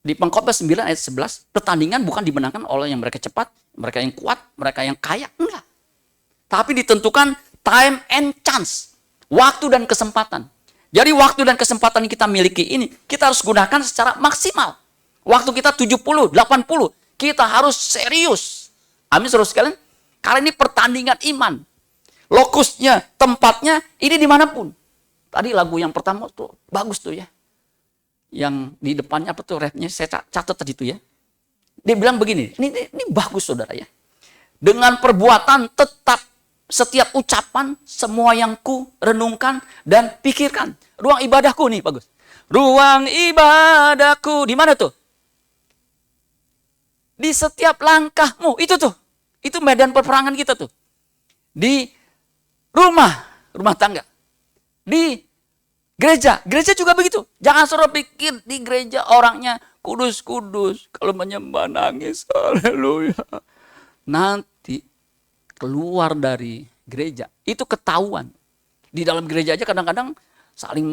Di Pengkhotbah 9 ayat 11, pertandingan bukan dimenangkan oleh yang mereka cepat, mereka yang kuat, mereka yang kaya. Enggak. Tapi ditentukan time and chance. Waktu dan kesempatan. Jadi waktu dan kesempatan yang kita miliki ini, kita harus gunakan secara maksimal. Waktu kita 70, 80, kita harus serius. Amin, saudara sekalian. Karena ini pertandingan iman. Lokusnya, tempatnya, ini dimanapun. Tadi lagu yang pertama tuh bagus tuh ya. Yang di depannya apa tuh rapnya, saya catat tadi tuh ya. Dia bilang begini, ini bagus saudara ya. Dengan perbuatan tetap setiap ucapan, semua yang ku renungkan dan pikirkan. Ruang ibadahku nih, bagus. Ruang ibadahku, di mana tuh? Di setiap langkahmu, itu tuh. Itu medan peperangan kita tuh. Di rumah tangga. Di Gereja juga begitu. Jangan suruh pikir di gereja orangnya kudus-kudus. Kalau menyembah nangis, haleluya. Nanti keluar dari gereja, itu ketahuan. Di dalam gereja aja kadang-kadang saling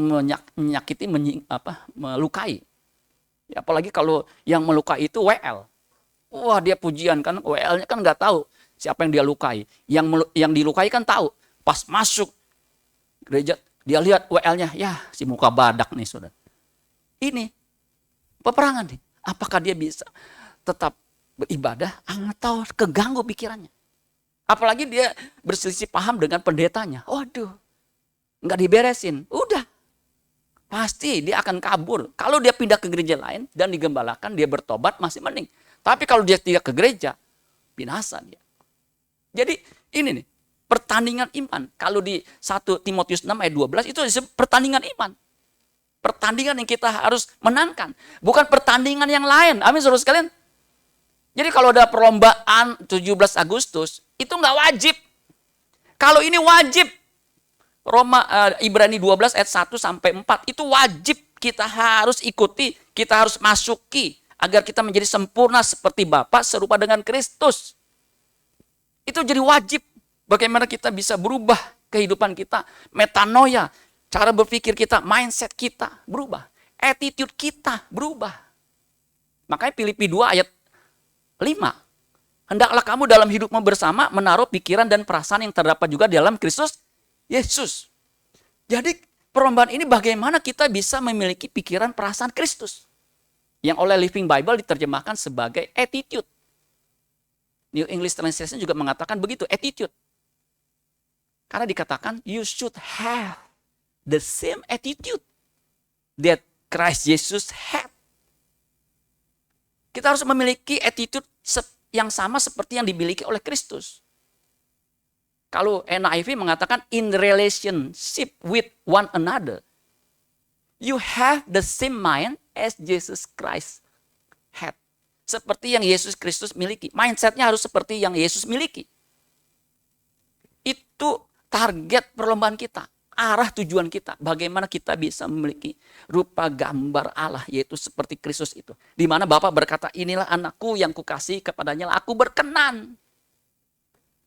menyakiti, melukai. Ya, apalagi kalau yang melukai itu WL. Wah, dia pujian kan, WL-nya kan nggak tahu siapa yang dia lukai. Yang dilukai kan tahu. Pas masuk gereja, dia lihat WL-nya, ya si muka badak nih saudara. Ini peperangan nih. Apakah dia bisa tetap beribadah atau keganggu pikirannya? Apalagi dia berselisih paham dengan pendetanya. Waduh, nggak diberesin. Udah, pasti dia akan kabur. Kalau dia pindah ke gereja lain dan digembalakan, dia bertobat masih mending. Tapi kalau dia tidak ke gereja, binasa dia. Jadi ini nih, pertandingan iman. Kalau di 1 Timotius 6 ayat 12 itu pertandingan iman. Pertandingan yang kita harus menangkan. Bukan pertandingan yang lain. Amin saudara sekalian. Jadi kalau ada perlombaan 17 Agustus, itu nggak wajib. Kalau ini wajib. Ibrani 12 ayat 1 sampai 4 itu wajib, kita harus ikuti, kita harus masuki agar kita menjadi sempurna seperti Bapa serupa dengan Kristus. Itu jadi wajib. Bagaimana kita bisa berubah kehidupan kita, metanoia, cara berpikir kita, mindset kita berubah, attitude kita berubah. Makanya Filipi 2 ayat 5. Hendaklah kamu dalam hidupmu bersama menaruh pikiran dan perasaan yang terdapat juga dalam Kristus Yesus. Jadi perlombaan ini bagaimana kita bisa memiliki pikiran perasaan Kristus. Yang oleh Living Bible diterjemahkan sebagai attitude. New English Translation juga mengatakan begitu, attitude. Karena dikatakan you should have the same attitude that Christ Jesus had. Kita harus memiliki attitude yang sama seperti yang dimiliki oleh Kristus. Kalau NIV mengatakan in relationship with one another, you have the same mind as Jesus Christ had. Seperti yang Yesus Kristus miliki. Mindsetnya harus seperti yang Yesus miliki. Itu target perlombaan kita. Arah tujuan kita. Bagaimana kita bisa memiliki rupa gambar Allah, yaitu seperti Kristus itu. Di mana Bapa berkata, inilah anakku yang kukasihi, kepadanya aku berkenan.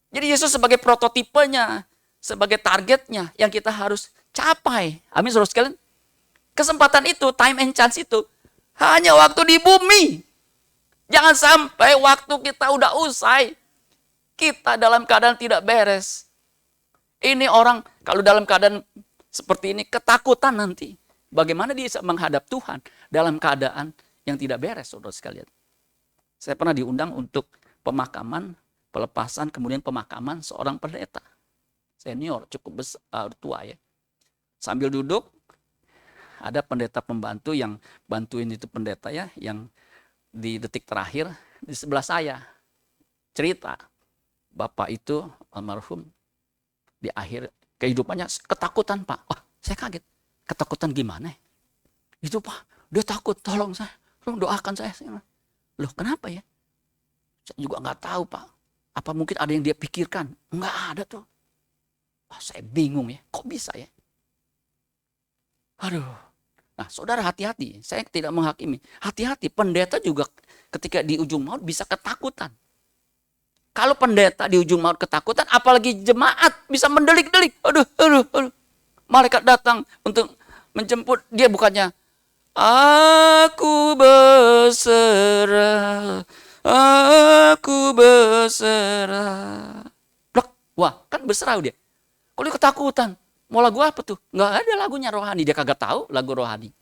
Jadi Yesus sebagai prototipenya, sebagai targetnya yang kita harus capai. Amin saudara sekalian. Kesempatan itu, time and chance itu hanya waktu di bumi. Jangan sampai waktu kita udah usai, kita dalam keadaan tidak beres. Ini orang kalau dalam keadaan seperti ini ketakutan nanti. Bagaimana dia bisa menghadap Tuhan dalam keadaan yang tidak beres, saudara sekalian. Saya pernah diundang untuk pemakaman, pelepasan, kemudian pemakaman seorang pendeta. Senior, cukup besar, tua ya. Sambil duduk, ada pendeta pembantu yang bantuin itu pendeta ya, yang di detik terakhir di sebelah saya. Cerita, bapak itu almarhum di akhir kehidupannya ketakutan Pak. Wah, saya kaget. Ketakutan gimana? Itu Pak, dia takut, tolong saya. Tolong doakan saya. Loh kenapa ya? Saya juga nggak tahu Pak. Apa mungkin ada yang dia pikirkan? Enggak ada tuh. Wah, saya bingung ya. Kok bisa ya? Aduh. Nah, saudara hati-hati. Saya tidak menghakimi. Hati-hati. Pendeta juga ketika di ujung maut bisa ketakutan. Kalau pendeta di ujung maut ketakutan, apalagi jemaat bisa mendelik-delik. Aduh. Malaikat datang untuk menjemput. Dia bukannya, aku berserah. Aku berserah. Wah, kan berserah dia. Kalau dia ketakutan, mau lagu apa tuh? Nggak ada lagunya rohani. Dia kagak tahu lagu rohani.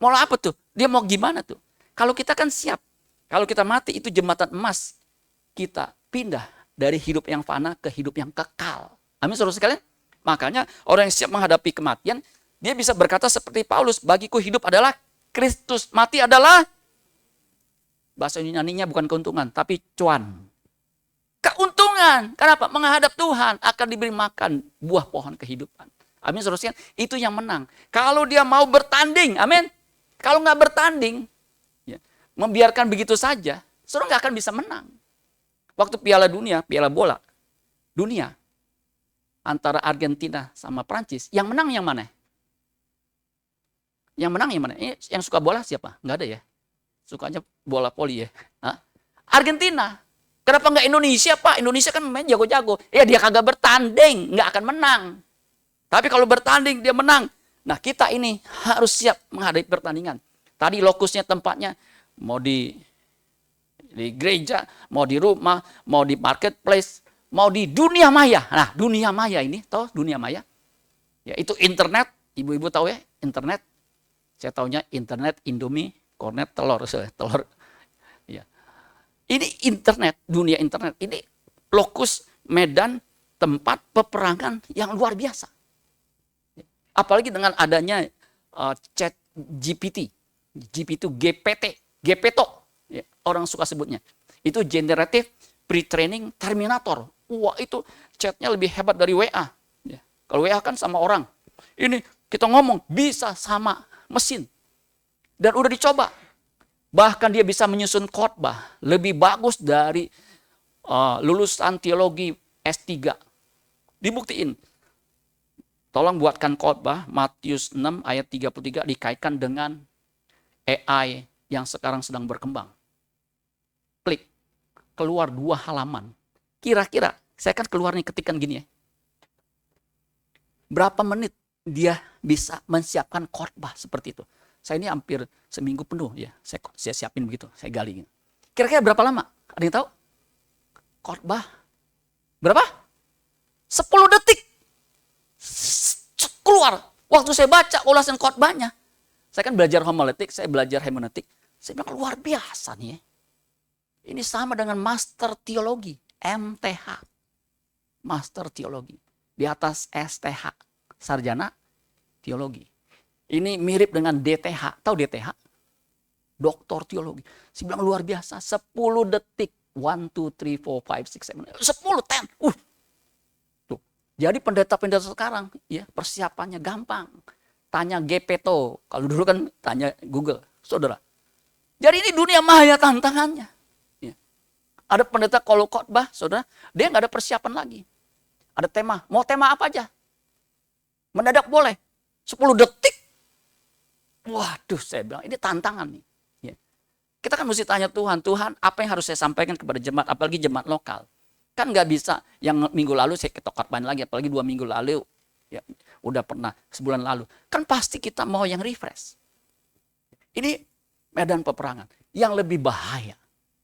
Mau apa tuh? Dia mau gimana tuh? Kalau kita kan siap. Kalau kita mati itu jembatan emas. Kita pindah dari hidup yang fana ke hidup yang kekal. Amin saudara sekalian. Makanya orang yang siap menghadapi kematian, dia bisa berkata seperti Paulus, bagiku hidup adalah Kristus, mati adalah, bahasa Yunaninya bukan keuntungan, tapi cuan. Keuntungan. Kenapa? Menghadap Tuhan akan diberi makan buah pohon kehidupan. Amin saudara sekalian. Itu yang menang. Kalau dia mau bertanding, amin. Kalau nggak bertanding, ya, membiarkan begitu saja, saudara nggak akan bisa menang. Waktu Piala Dunia, Piala Bola Dunia antara Argentina sama Prancis, yang menang yang mana? Yang menang yang mana? Yang suka bola siapa? Nggak ada ya. Sukanya bola voli ya. Hah? Argentina. Kenapa nggak Indonesia, Pak? Indonesia kan main jago-jago. Ya dia kagak bertanding, nggak akan menang. Tapi kalau bertanding dia menang. Nah kita ini harus siap menghadapi pertandingan. Tadi lokusnya tempatnya mau di gereja, mau di rumah, mau di marketplace, mau di dunia maya. Nah dunia maya ini, tahu dunia maya? Ya itu internet, ibu-ibu tahu ya internet. Saya taunya internet, Indomie, kornet, telur. Telur. Ya. Ini internet, dunia internet. Ini lokus, medan, tempat peperangan yang luar biasa. Apalagi dengan adanya chat GPT, GPT, ya, orang suka sebutnya. Itu generative pre-training terminator. Wah itu chatnya lebih hebat dari WA. Ya. Kalau WA kan sama orang. Ini kita ngomong bisa sama mesin. Dan udah dicoba. Bahkan dia bisa menyusun khotbah lebih bagus dari lulusan teologi S3. Dibuktiin. Tolong buatkan khotbah Matius 6 ayat 33 dikaitkan dengan AI yang sekarang sedang berkembang. Klik. Keluar 2 halaman. Kira-kira, saya kan keluar nih ketikan gini ya. Berapa menit dia bisa menyiapkan khotbah seperti itu? Saya ini hampir seminggu penuh ya. Saya siapin begitu, saya gali. Kira-kira berapa lama? Ada yang tahu? Khotbah berapa? 10 detik. Keluar. Waktu saya baca ulasan khotbahnya. Saya kan belajar homiletik, saya belajar hermeneutik. Saya bilang luar biasa nih ya. Ini sama dengan master teologi, MTH. Master teologi. Di atas STH, sarjana teologi. Ini mirip dengan DTH. Tahu DTH? Doktor teologi. Saya bilang luar biasa, 10 detik. 1, 2, 3, 4, 5, 6, 7, 10, 10. Tuh. Jadi pendeta-pendeta sekarang ya persiapannya gampang. Tanya Gepeto. Kalau dulu kan tanya Google. Saudara. Jadi ini dunia maya tantangannya. Ya. Ada pendeta kalau khotbah, saudara, dia nggak ada persiapan lagi. Ada tema. Mau tema apa aja? Mendadak boleh. 10 detik. Waduh, saya bilang ini tantangan nih. Ya. Kita kan mesti tanya Tuhan, Tuhan apa yang harus saya sampaikan kepada jemaat, apalagi jemaat lokal. Kan nggak bisa yang minggu lalu saya khotbah lagi, apalagi 2 minggu lalu. Ya, udah pernah sebulan lalu. Kan pasti kita mau yang refresh. Ini medan peperangan. Yang lebih bahaya,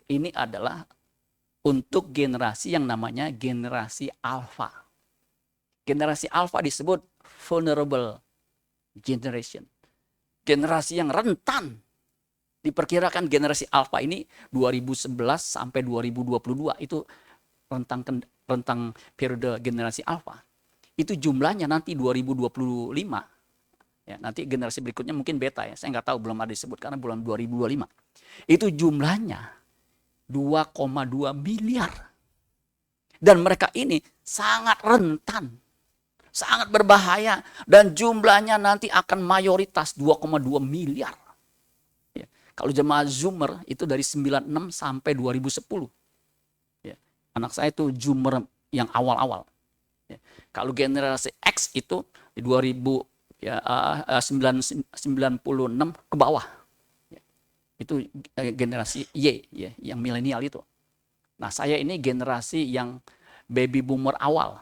ini adalah untuk generasi yang namanya generasi alpha. Generasi alpha disebut vulnerable generation. Generasi yang rentan. Diperkirakan generasi alpha ini 2011 sampai 2022 itu rentang periode generasi alpha. Itu jumlahnya nanti 2025. Ya, nanti generasi berikutnya mungkin beta ya. Saya nggak tahu, belum ada disebut karena bulan 2025. Itu jumlahnya 2,2 miliar. Dan mereka ini sangat rentan. Sangat berbahaya. Dan jumlahnya nanti akan mayoritas 2,2 miliar. Ya. Kalau jemaah Zoomer itu dari 96 sampai 2010. Ya. Anak saya itu Zoomer yang awal-awal. Ya. Kalau generasi X itu di 1996 ke bawah. Ya. Itu generasi Y ya, yang milenial itu. Nah, saya ini generasi yang baby boomer awal.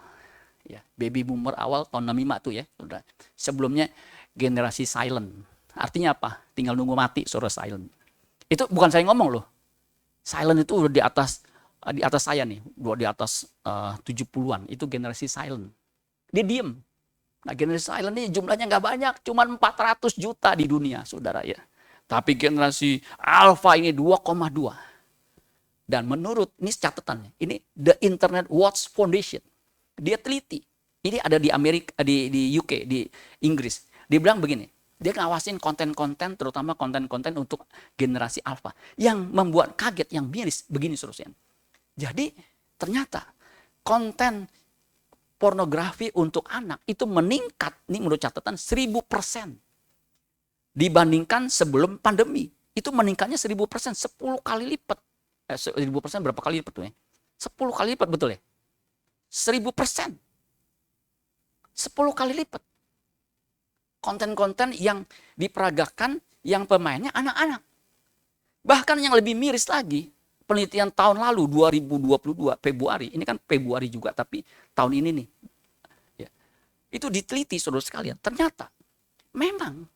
Ya, baby boomer awal tahun 65 tuh ya, sudah. Sebelumnya generasi silent. Artinya apa? Tinggal nunggu mati suara silent. Itu bukan saya ngomong loh. Silent itu udah di atas saya nih, di atas 70-an, itu generasi silent. Dia diem. Nah generasi silent ini jumlahnya nggak banyak, cuma 400 juta di dunia, saudara ya. Tapi generasi alpha ini 2,2. Dan menurut, ini catatannya, ini The Internet Watch Foundation. Dia teliti. Ini ada di Amerika, di UK, di Inggris. Dia bilang begini, dia ngawasin konten-konten, terutama konten-konten untuk generasi alpha. Yang membuat kaget, yang miris, begini seterusnya. Jadi ternyata konten pornografi untuk anak itu meningkat, ini menurut catatan 1000% dibandingkan sebelum pandemi. Itu meningkatnya 1000%, 10 kali lipat. 1000% berapa kali lipat tuh ya? 10 kali lipat betul ya? 1000%. 10 kali lipat. konten-konten yang diperagakan, yang pemainnya anak-anak. Bahkan yang lebih miris lagi, penelitian tahun lalu 2022 Februari, ini kan Februari juga tapi tahun ini nih. Ya, itu diteliti saudara sekalian, ternyata memang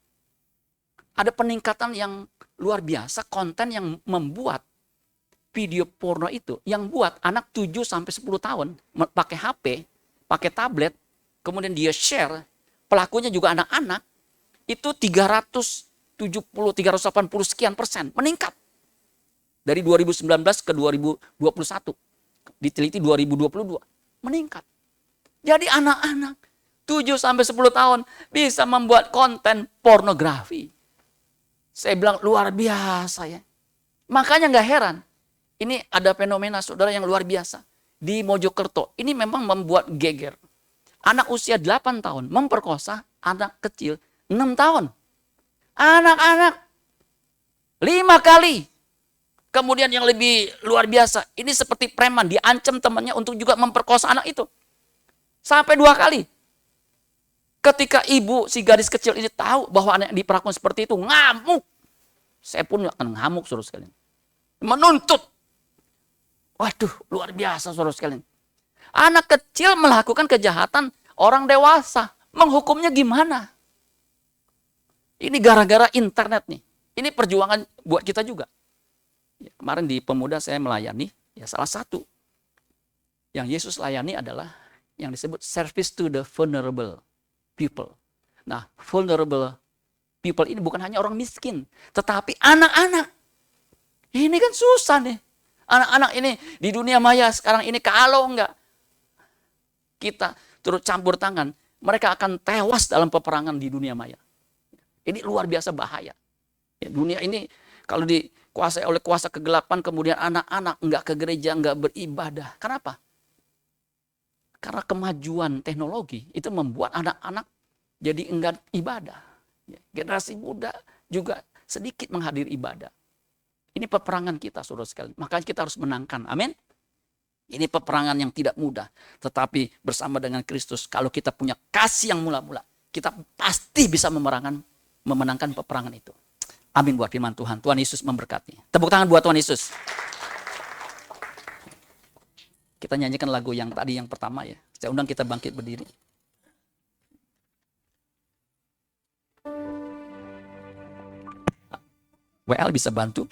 ada peningkatan yang luar biasa konten yang membuat video porno itu, yang buat anak 7 sampai 10 tahun pakai HP, pakai tablet, kemudian dia share, pelakunya juga anak-anak, itu 380 sekian persen meningkat dari 2019 ke 2021, diteliti 2022 meningkat. Jadi anak-anak 7 sampai 10 tahun bisa membuat konten pornografi. Saya bilang luar biasa ya. Makanya nggak heran, ini ada fenomena saudara yang luar biasa di Mojokerto. Ini memang membuat geger. Anak usia 8 tahun memperkosa anak kecil 6 tahun. Anak-anak 5 kali. Kemudian yang lebih luar biasa, ini seperti preman, diancam temannya untuk juga memperkosa anak itu. Sampai 2 kali. Ketika ibu si gadis kecil ini tahu bahwa anak diperlakukan seperti itu, ngamuk. Saya pun akan ngamuk saudara sekalian. Menuntut. Waduh, luar biasa saudara sekalian. Anak kecil melakukan kejahatan orang dewasa. Menghukumnya gimana? Ini gara-gara internet nih. Ini perjuangan buat kita juga. Ya, kemarin di Pemuda saya melayani, ya salah satu yang Yesus layani adalah yang disebut service to the vulnerable people. Nah, vulnerable people ini bukan hanya orang miskin, tetapi anak-anak. Ini kan susah nih. Anak-anak ini di dunia maya sekarang ini kalau enggak kita turut campur tangan, mereka akan tewas dalam peperangan di dunia maya. Ini luar biasa bahaya. Ya, dunia ini kalau dikuasai oleh kuasa kegelapan, kemudian anak-anak enggak ke gereja, enggak beribadah. Kenapa? Karena kemajuan teknologi itu membuat anak-anak jadi enggan ibadah. Generasi muda juga sedikit menghadiri ibadah. Ini peperangan kita saudara sekalian. Makanya kita harus menangkan. Amin. Ini peperangan yang tidak mudah. Tetapi bersama dengan Kristus, kalau kita punya kasih yang mula-mula, kita pasti bisa memenangkan peperangan itu. Amin buat firman Tuhan. Tuhan Yesus memberkati. Tepuk tangan buat Tuhan Yesus. Kita nyanyikan lagu yang tadi yang pertama ya. Saya undang kita bangkit berdiri. WL bisa bantu.